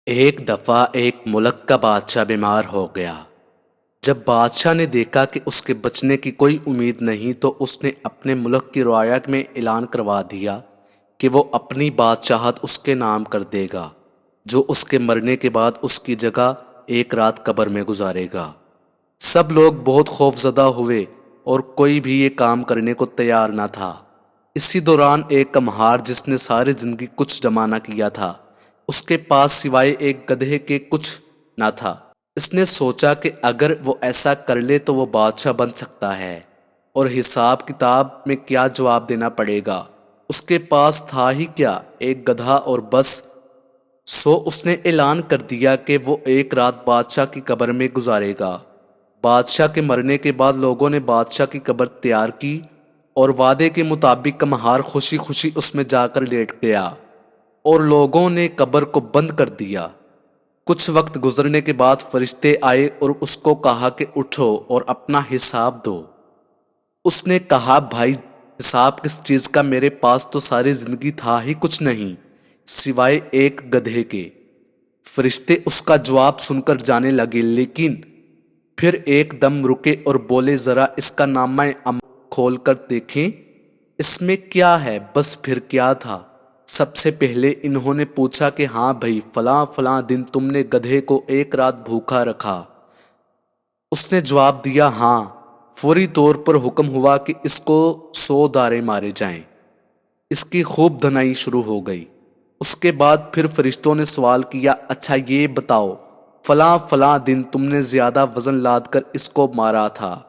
ایک دفعہ ایک ملک کا بادشاہ بیمار ہو گیا۔ جب بادشاہ نے دیکھا کہ اس کے بچنے کی کوئی امید نہیں تو اس نے اپنے ملک کی رعایا میں اعلان کروا دیا کہ وہ اپنی بادشاہت اس کے نام کر دے گا، جو اس کے مرنے کے بعد اس کی جگہ ایک رات قبر میں گزارے گا۔ سب لوگ بہت خوف زدہ ہوئے اور کوئی بھی یہ کام کرنے کو تیار نہ تھا۔ اسی دوران ایک کمہار جس نے ساری زندگی کچھ جمع نہ کیا تھا، اس کے پاس سوائے ایک گدھے کے کچھ نہ تھا۔ اس نے سوچا کہ اگر وہ ایسا کر لے تو وہ بادشاہ بن سکتا ہے، اور حساب کتاب میں کیا جواب دینا پڑے گا، اس کے پاس تھا ہی کیا، ایک گدھا اور بس۔ سو اس نے اعلان کر دیا کہ وہ ایک رات بادشاہ کی قبر میں گزارے گا۔ بادشاہ کے مرنے کے بعد لوگوں نے بادشاہ کی قبر تیار کی اور وعدے کے مطابق کمہار خوشی خوشی اس میں جا کر لیٹ گیا اور لوگوں نے قبر کو بند کر دیا۔ کچھ وقت گزرنے کے بعد فرشتے آئے اور اس کو کہا کہ اٹھو اور اپنا حساب دو۔ اس نے کہا، بھائی حساب کس چیز کا، میرے پاس تو ساری زندگی تھا ہی کچھ نہیں سوائے ایک گدھے کے۔ فرشتے اس کا جواب سن کر جانے لگے، لیکن پھر ایک دم رکے اور بولے، ذرا اس کا نامہ عمل کھول کر دیکھیں، اس میں کیا ہے؟ بس پھر کیا تھا؟ سب سے پہلے انہوں نے پوچھا کہ ہاں بھائی، فلاں فلاں دن تم نے گدھے کو ایک رات بھوکا رکھا۔ اس نے جواب دیا ہاں۔ فوری طور پر حکم ہوا کہ اس کو 100 دارے مارے جائیں۔ اس کی خوب دھنائی شروع ہو گئی۔ اس کے بعد پھر فرشتوں نے سوال کیا، اچھا یہ بتاؤ، فلاں فلاں دن تم نے زیادہ وزن لاد کر اس کو مارا تھا؟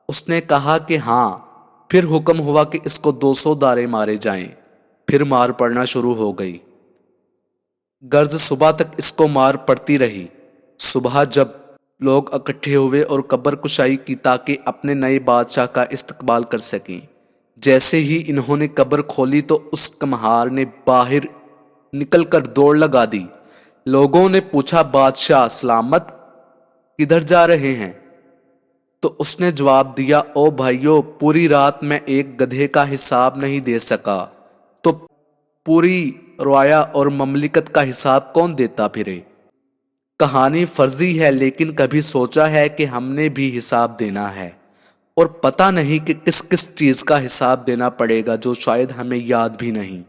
اس نے کہا کہ ہاں۔ پھر حکم ہوا کہ اس کو 200 دارے مارے جائیں۔ پھر مار پڑنا شروع ہو گئی۔ غرض صبح تک اس کو مار پڑتی رہی۔ صبح جب لوگ اکٹھے ہوئے اور قبر کشائی کی تاکہ اپنے نئے بادشاہ کا استقبال کر سکیں، جیسے ہی انہوں نے قبر کھولی تو اس کمہار نے باہر نکل کر دوڑ لگا دی۔ لوگوں نے پوچھا، بادشاہ سلامت، کدھر جا رہے ہیں؟ تو اس نے جواب دیا، او بھائیو، پوری رات میں ایک گدھے کا حساب نہیں دے سکا تو پوری رعایا اور مملکت کا حساب کون دیتا پھرے؟ کہانی فرضی ہے، لیکن کبھی سوچا ہے کہ ہم نے بھی حساب دینا ہے، اور پتہ نہیں کہ کس کس چیز کا حساب دینا پڑے گا جو شاید ہمیں یاد بھی نہیں۔